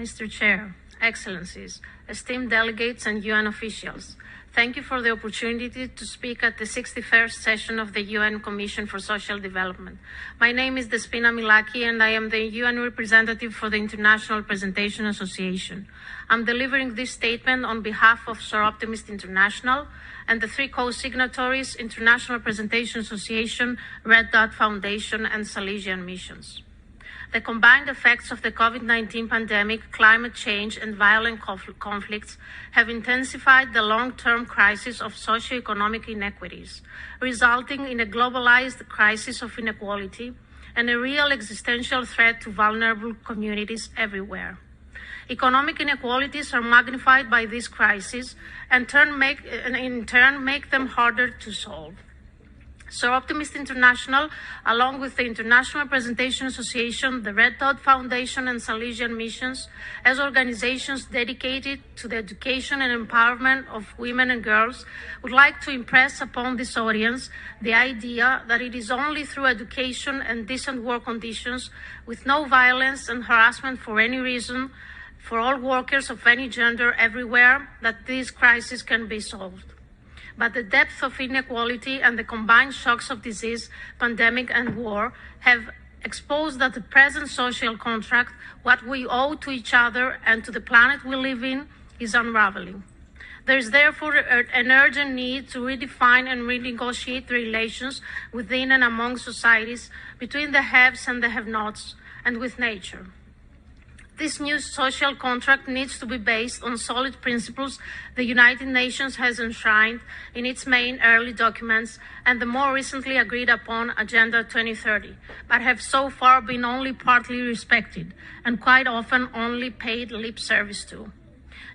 Mr. Chair, Excellencies, esteemed delegates and UN officials, thank you for the opportunity to speak at the 61st session of the UN Commission for Social Development. My name is Despoina Milaki and I am the UN representative for the International Presentation Association. I'm delivering this statement on behalf of Soroptimist International and the three co-signatories, International Presentation Association, Red Dot Foundation, and Salesian missions. The combined effects of the COVID-19 pandemic, climate change, and violent conflicts have intensified the long-term crisis of socio-economic inequities, resulting in a globalized crisis of inequality and a real existential threat to vulnerable communities everywhere. Economic inequalities are magnified by this crisis and in turn make them harder to solve. Soroptimist International, along with the International Presentation Association, the Red Dot Foundation, and Salesian missions, as organizations dedicated to the education and empowerment of women and girls, would like to impress upon this audience the idea that it is only through education and decent work conditions, with no violence and harassment for any reason, for all workers of any gender everywhere, that this crisis can be solved. But the depth of inequality and the combined shocks of disease, pandemic, and war have exposed that the present social contract, what we owe to each other and to the planet we live in, is unraveling. There is therefore an urgent need to redefine and renegotiate the relations within and among societies, between the haves and the have-nots, and with nature. This new social contract needs to be based on solid principles the United Nations has enshrined in its main early documents and the more recently agreed upon Agenda 2030, but have so far been only partly respected and quite often only paid lip service to.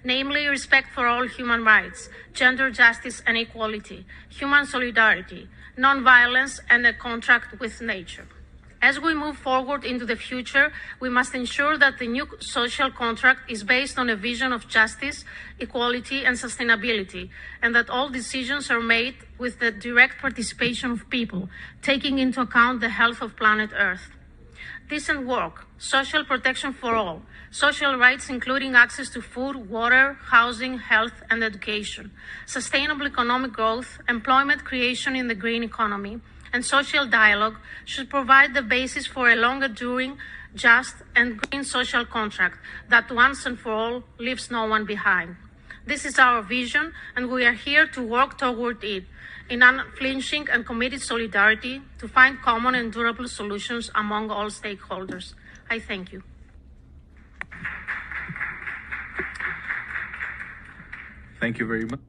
Namely, respect for all human rights, gender justice and equality, human solidarity, non-violence, and a contract with nature. As we move forward into the future, we must ensure that the new social contract is based on a vision of justice, equality, and sustainability, and that all decisions are made with the direct participation of people, taking into account the health of planet Earth. Decent work, social protection for all, social rights including access to food, water, housing, health, and education, sustainable economic growth, employment creation in the green economy, and social dialogue should provide the basis for a longer-enduring, just, and green social contract that once and for all leaves no one behind. This is our vision, and we are here to work toward it in unflinching and committed solidarity to find common and durable solutions among all stakeholders. I thank you. Thank you very much.